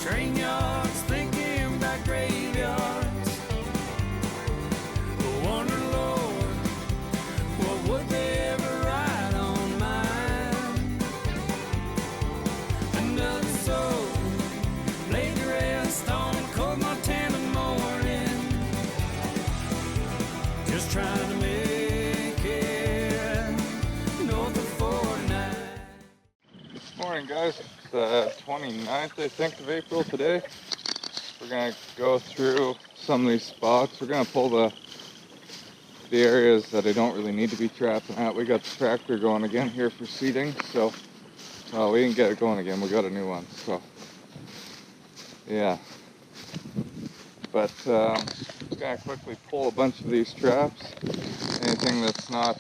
train yards, thinking about graveyards. I wonder, Lord, what would they ever write on mine? Another soul laid to rest on cold Montana morning, just trying to make it north of 49. Morning guys, it's the 29th I think of April today. We're going to go through some of these spots. We're going to pull the areas that I don't really need to be trapping at. We got the tractor going again here for seeding, so we didn't get it going again, we got a new one, so yeah. But just going to quickly pull a bunch of these traps. Anything that's not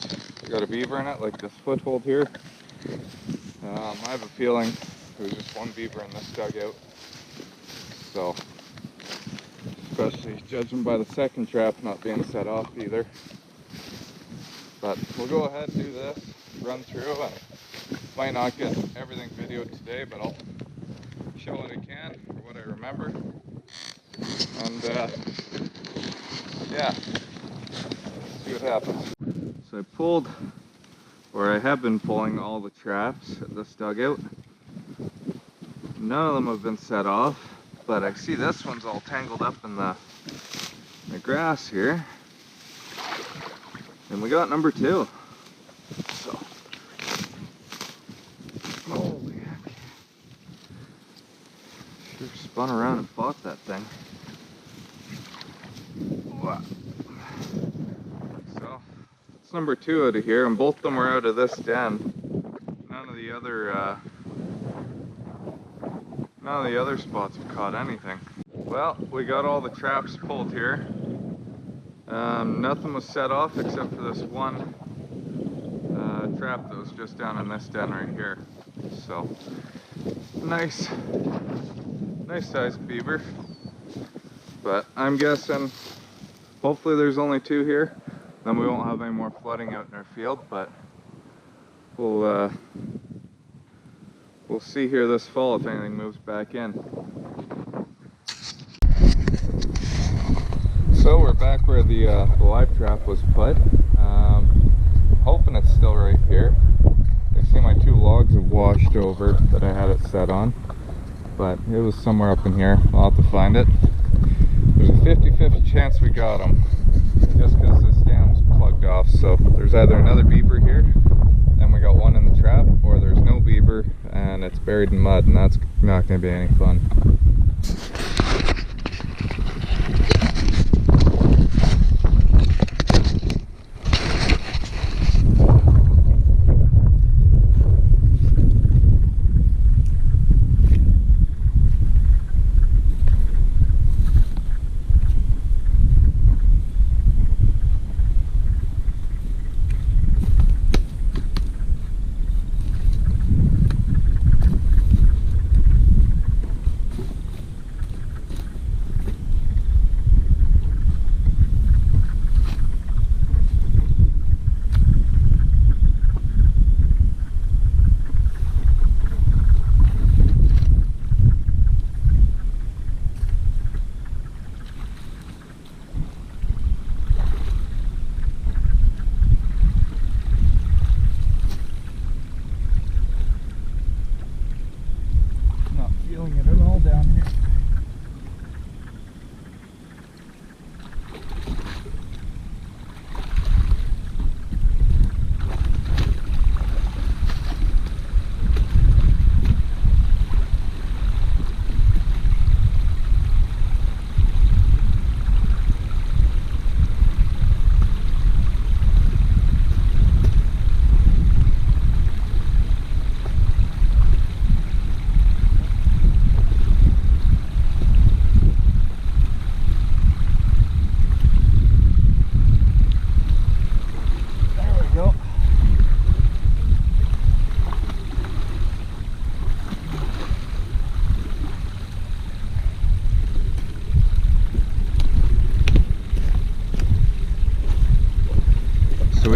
got a beaver in it, like this foothold here. I have a feeling there's just one beaver in this dugout, so especially judging by the second trap not being set off either. But we'll go ahead and do this, run through, and might not get everything videoed today, but I'll show what I can or what I remember. And yeah, see what happens. So I pulled, or I have been pulling all the traps at this dugout. None of them have been set off, but I see this one's all tangled up in the grass here. And we got number 2. So, holy heck. Sure spun around and fought that thing. Wow. So, it's number 2 out of here, and both of them were out of this den. None of the other spots have caught anything. Well, we got all the traps pulled here. Nothing was set off except for this one trap that was just down in this den right here. So, nice sized beaver. But I'm guessing, hopefully there's only 2 here. Then we won't have any more flooding out in our field, but we'll see here this fall if anything moves back in. So we're back where the live trap was put. Hoping it's still right here. I see my 2 logs have washed over that I had it set on, but it was somewhere up in here. I'll have to find it. There's a 50-50 chance we got them, just because this dam's plugged off. So there's either another beaver here, and we got one in the trap, or there's no beaver and it's buried in mud, and that's not going to be any fun.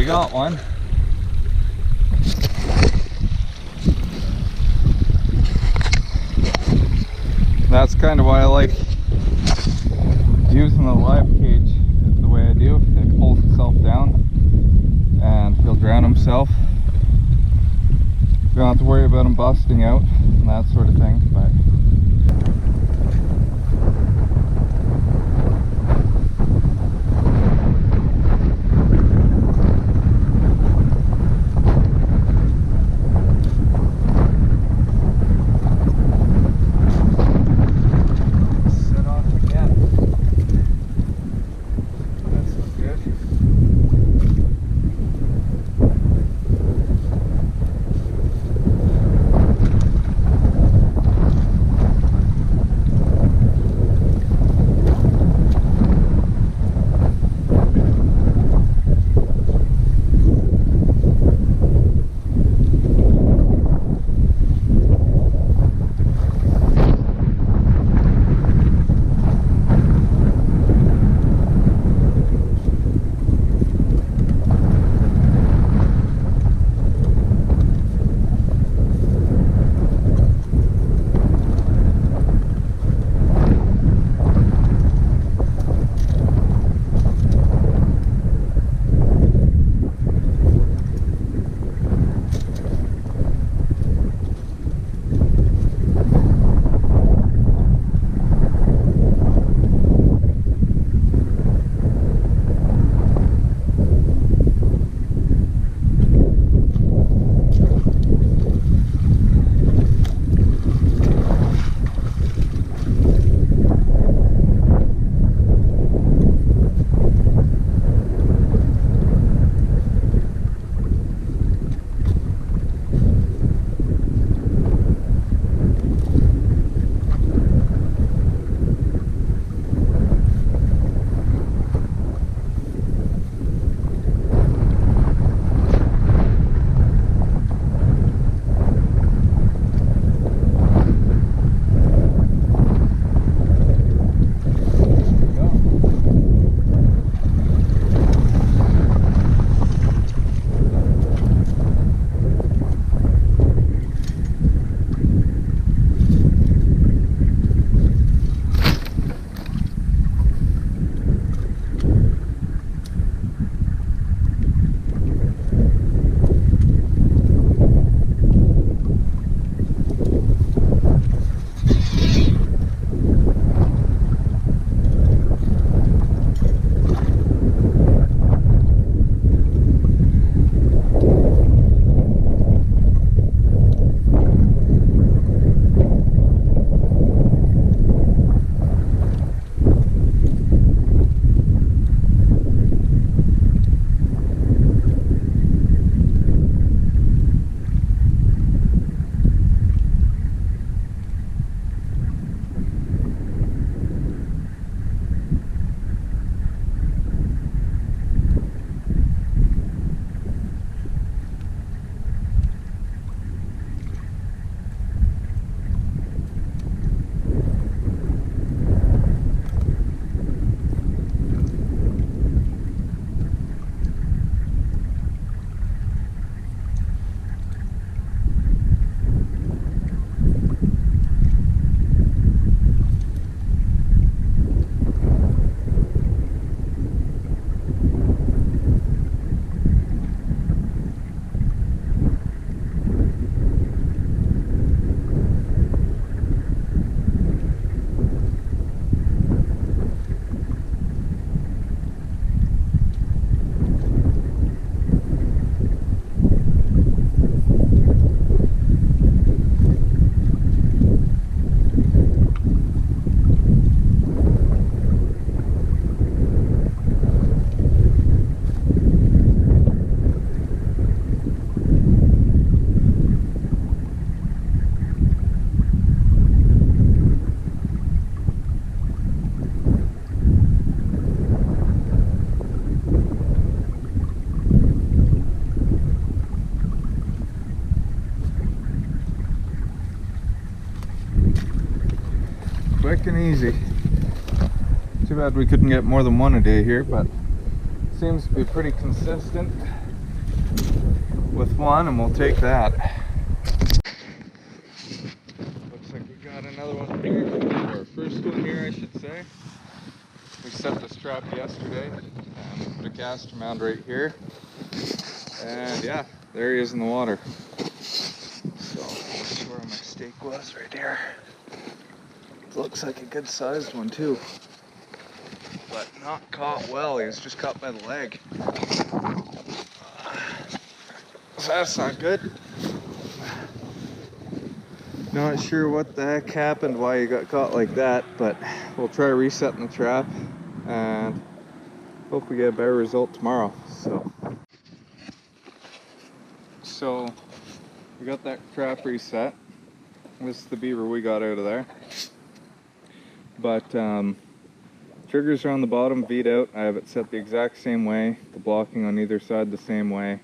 we got one. That's kind of why I like using the live cage the way I do. It pulls itself down and he'll drown himself. You don't have to worry about him busting out and that sort of thing. But quick and easy. Too bad we couldn't get more than one a day here, but seems to be pretty consistent with one, and we'll take that. Looks like we got another one here. say. We set this trap yesterday and put a caster mound right here. And yeah, there he is in the water. So that's where my stake was, right here. Looks like a good sized one too. But not caught well, he was just caught by the leg. So that's not good. Not sure what the heck happened, why he got caught like that, but we'll try resetting the trap and hope we get a better result tomorrow. So we got that trap reset. This is the beaver we got out of there. But triggers are on the bottom, V'd out. I have it set the exact same way, the blocking on either side the same way.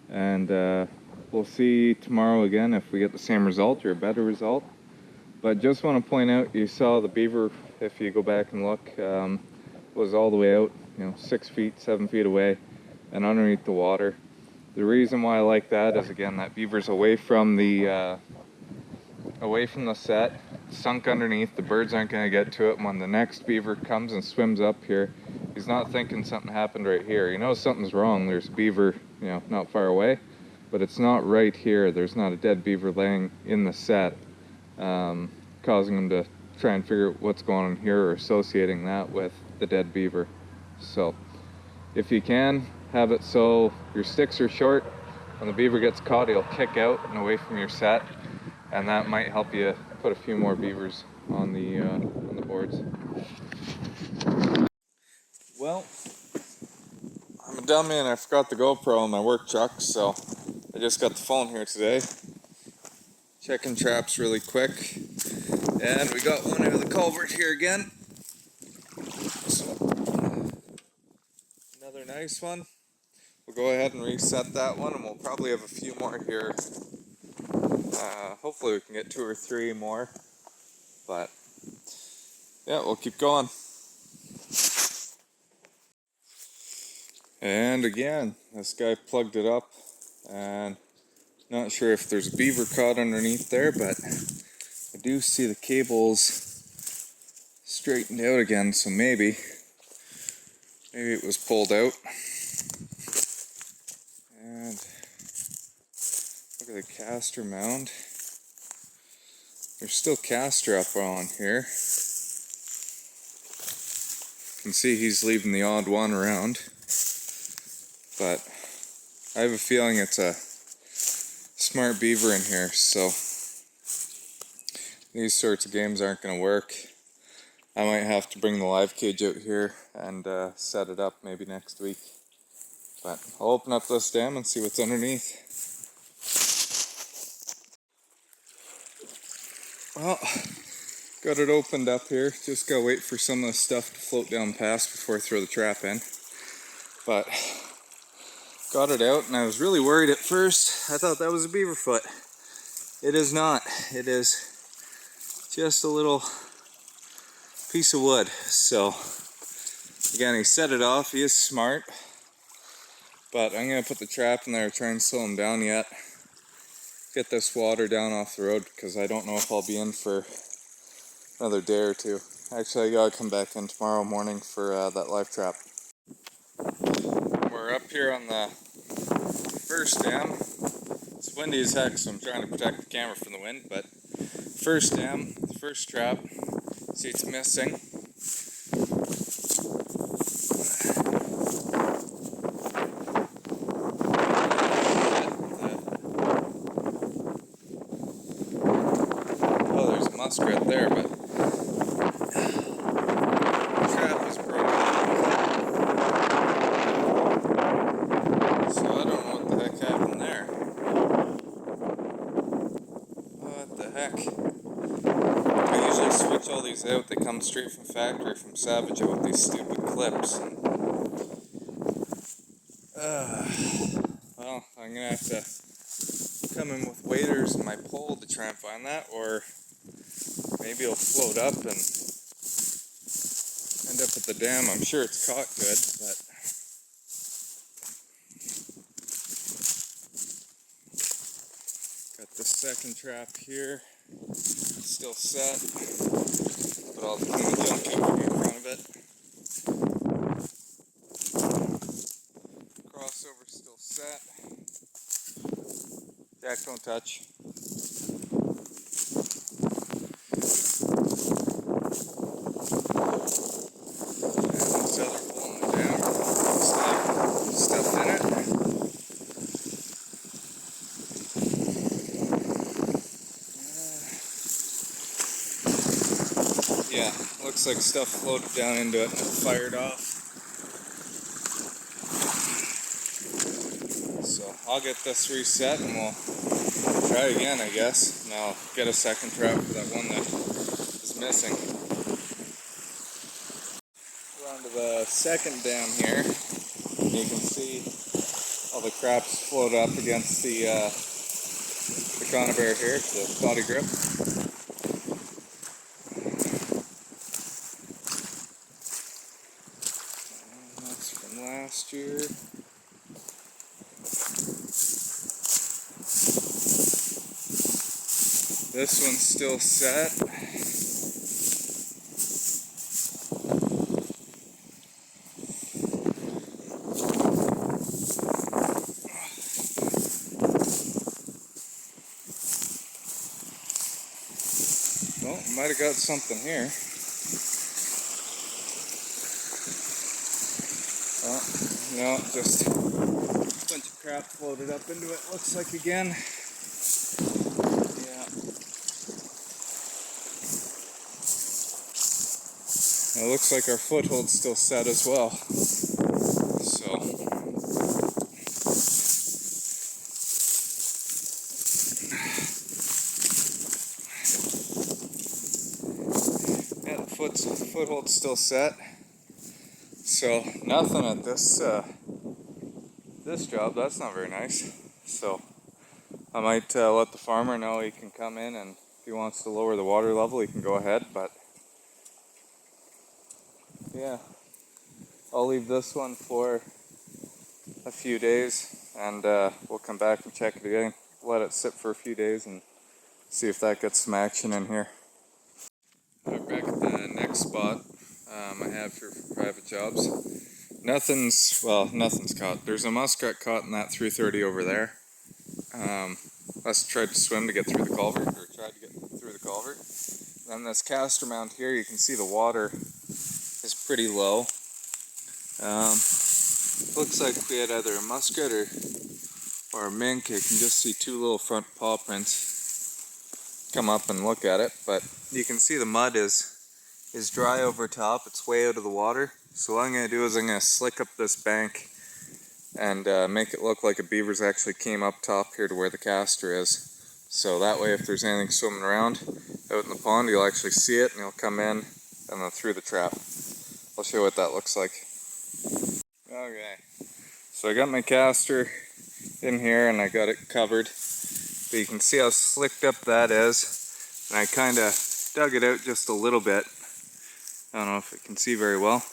And we'll see tomorrow again if we get the same result or a better result. But just want to point out, you saw the beaver, if you go back and look, was all the way out, 6 feet, 7 feet away and underneath the water. The reason why I like that is, again, that beaver's away from the set, sunk underneath. The birds aren't going to get to it. And when the next beaver comes and swims up here, he's not thinking something happened right here. He knows something's wrong. There's a beaver, not far away, but it's not right here. There's not a dead beaver laying in the set, causing him to try and figure out what's going on here or associating that with the dead beaver. So if you can, have it so your sticks are short. When the beaver gets caught, he'll kick out and away from your set, and that might help you put a few more beavers on the boards. Well, I'm a dummy and I forgot the GoPro in my work truck, so I just got the phone here today. Checking traps really quick, and we got one out of the culvert here again. So, another nice one. We'll go ahead and reset that one, and we'll probably have a few more here. Hopefully we can get 2 or 3 more, but yeah, we'll keep going. And again, this guy plugged it up, and not sure if there's a beaver caught underneath there, but I do see the cables straightened out again, so maybe it was pulled out. And look at the caster mound. There's still caster up on here. You can see he's leaving the odd one around, but I have a feeling it's a smart beaver in here, so these sorts of games aren't going to work. I might have to bring the live cage out here and set it up maybe next week. But I'll open up this dam and see what's underneath. Well, got it opened up here. Just gotta wait for some of the stuff to float down past before I throw the trap in. But got it out, and I was really worried at first. I thought that was a beaver foot. It is not. It is just a little piece of wood. So again, he set it off. He is smart, but I'm gonna put the trap in there, try and slow him down yet. Get this water down off the road, because I don't know if I'll be in for another day or 2. Actually, I gotta come back in tomorrow morning for that live trap. We're up here on the first dam. It's windy as heck, so I'm trying to protect the camera from the wind, but first dam, the first trap. See, it's missing. Oh, there's a muskrat there, but the trap is broken. So I don't know what the heck happened there. What the heck? I usually switch all these out. They come straight from factory, from Savage, with these stupid clips. And, well, I'm gonna have to come in with waders and my pole to try and find that, or maybe it'll float up and end up at the dam. I'm sure it's caught good, but got the second trap here, still set. but I'll clean the junk out from in front of it. Crossover's still set. Jack, don't touch. And this other pulling it down. Looks like stuff in it. Yeah, looks like stuff floated down into it and it fired off. So I'll get this reset and we'll try again, I guess. And I'll get a second trap for that one that is missing. We're on to the second dam here. And you can see all the craps float up against the conibear here, the body grip. From last year. This one's still set. Well, might have got something here. Oh, no, just a bunch of crap floated up into it, looks like again. Yeah. It looks like our foothold's still set as well. So. Yeah, the foothold's still set. So nothing at this this job. That's not very nice. So I might let the farmer know he can come in, and if he wants to lower the water level, he can go ahead. But yeah, I'll leave this one for a few days, and we'll come back and check it again. Let it sit for a few days and see if that gets some action in here. We're back at the next spot I have here for private jobs. Nothing's caught. There's a muskrat caught in that 330 over there. Us tried to swim to get through the culvert, or tried to get through the culvert. Then this caster mound here, you can see the water is pretty low. Looks like we had either a muskrat or a mink. You can just see two little front paw prints. Come up and look at it, but you can see the mud is dry over top. It's way out of the water. So what I'm going to do is I'm going to slick up this bank and make it look like a beaver's actually came up top here to where the caster is. So that way, if there's anything swimming around out in the pond, you'll actually see it and you'll come in and then through the trap. I'll show you what that looks like. Okay, so I got my caster in here and I got it covered. But you can see how slicked up that is. And I kind of dug it out just a little bit. I don't know if you can see very well.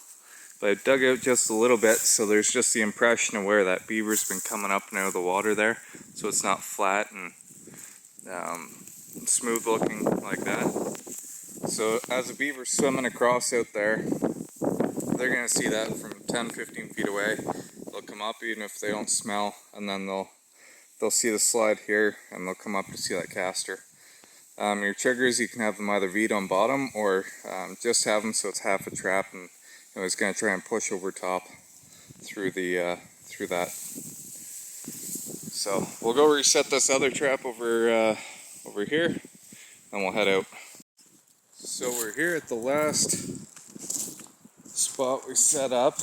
But I dug out just a little bit, so there's just the impression of where that beaver's been coming up and out of the water there. So it's not flat and smooth looking like that. So as a beaver's swimming across out there, they're going to see that from 10-15 feet away. They'll come up even if they don't smell, and then they'll see the slide here and they'll come up to see that caster. Your triggers, you can have them either V'd on bottom or just have them so it's half a trap, and it's going to try and push over top through that. So we'll go reset this other trap over here, and we'll head out. So we're here at the last spot we set up.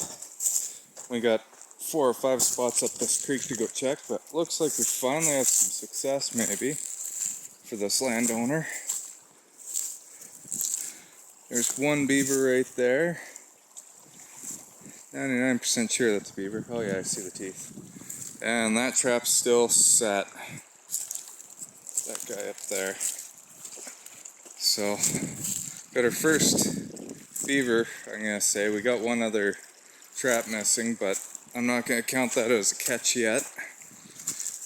We got 4 or 5 spots up this creek to go check, but looks like we finally have some success maybe for this landowner. There's one beaver right there. 99% sure that's a beaver. Oh yeah, I see the teeth. And that trap's still set. That guy up there. So, got our first beaver, I'm gonna say. We got one other trap missing, but I'm not gonna count that as a catch yet.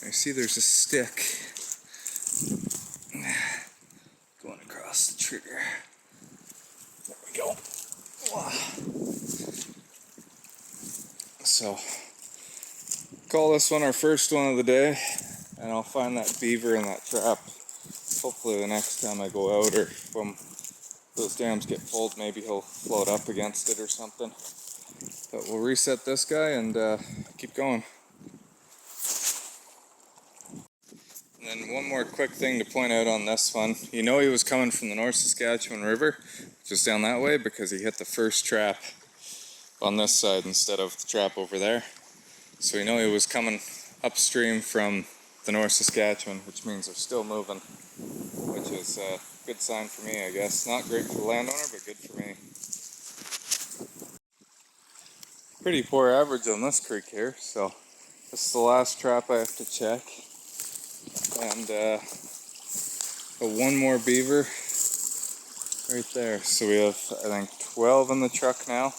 I see there's a stick going across the trigger. So, call this one our first one of the day, and I'll find that beaver in that trap. Hopefully the next time I go out, or when those dams get pulled, maybe he'll float up against it or something. But we'll reset this guy and keep going. And then one more quick thing to point out on this one. You know he was coming from the North Saskatchewan River, just down that way, because he hit the first trap on this side instead of the trap over there. So we know he was coming upstream from the North Saskatchewan, which means they're still moving, which is a good sign for me, I guess. Not great for the landowner, but good for me. Pretty poor average on this creek here, so this is the last trap I have to check. And one more beaver right there. So we have, I think, 12 in the truck now.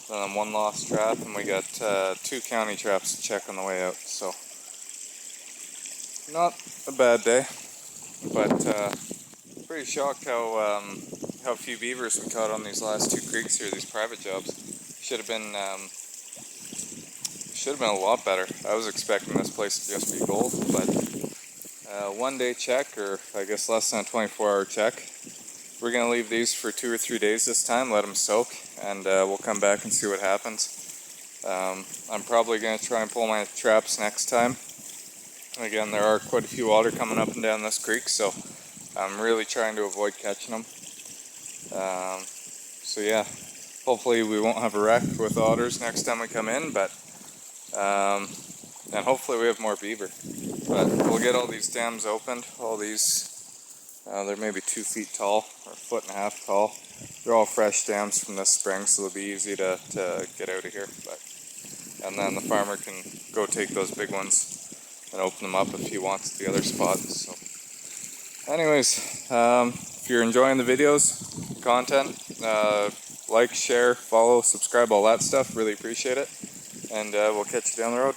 Then one lost trap, and we got 2 county traps to check on the way out. So not a bad day, but pretty shocked how few beavers we caught on these last 2 creeks here, these private jobs. Should have been a lot better. I was expecting this place to just be gold, but 1 day check, or I guess less than a 24-hour check. We're gonna leave these for 2 or 3 days this time, let them soak, and we'll come back and see what happens. I'm probably gonna try and pull my traps next time. Again, there are quite a few otter coming up and down this creek, so I'm really trying to avoid catching them. So yeah, hopefully we won't have a wreck with otters next time we come in, but and hopefully we have more beaver. But we'll get all these dams opened. All these, they're maybe 2 feet tall, or 1.5 feet tall. They're all fresh dams from this spring, so they'll be easy to get out of here. And then the farmer can go take those big ones and open them up if he wants at the other spot. So anyways, if you're enjoying the videos, content, like, share, follow, subscribe, all that stuff. Really appreciate it. And we'll catch you down the road.